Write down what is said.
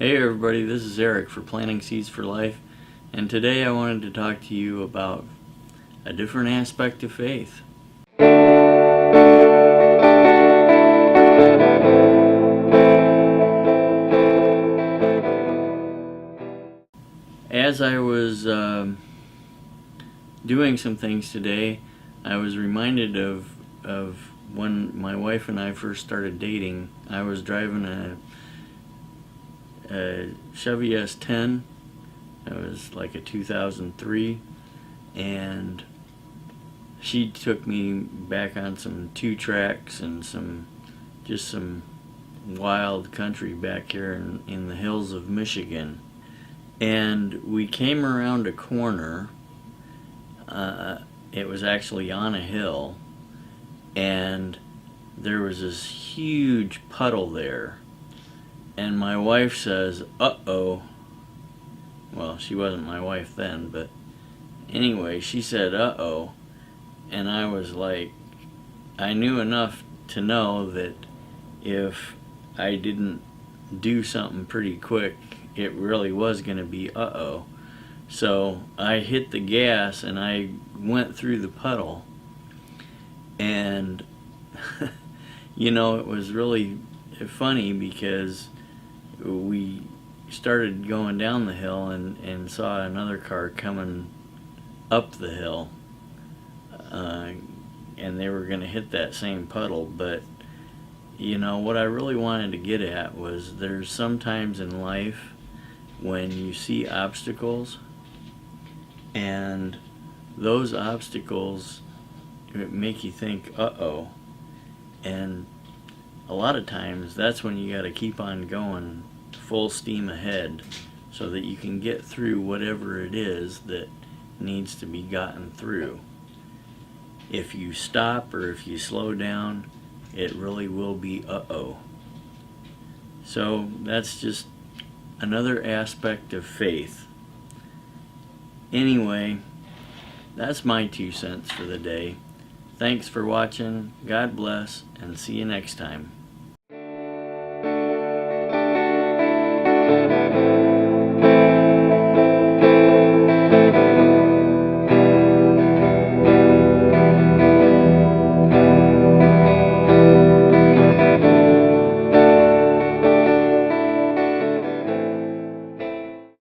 Hey everybody, this is Eric for Planting Seeds for Life, and today I wanted to talk to you about a different aspect of faith. As I was doing some things today, I was reminded of when my wife and I first started dating. I was driving a Chevy S10. It was like a 2003, and she took me back on some 2-tracks and some wild country back here in the hills of Michigan. And we came around a corner. It was actually on a hill, and there was this huge puddle there. And my wife says, "Uh-oh." Well, she wasn't my wife then, but anyway, she said, "Uh-oh." And I was like, I knew enough to know that if I didn't do something pretty quick, it really was going to be uh-oh. So I hit the gas and I went through the puddle. And, it was really funny because we started going down the hill and saw another car coming up the hill, and they were going to hit that same puddle. But what I really wanted to get at was there's sometimes in life when you see obstacles, and those obstacles make you think uh-oh, and a lot of times that's when you got to keep on going full steam ahead so that you can get through whatever it is that needs to be gotten through. If you stop or if you slow down, it really will be uh-oh. So that's just another aspect of faith. Anyway, that's my 2 cents for the day. Thanks for watching. God bless, and see you next time.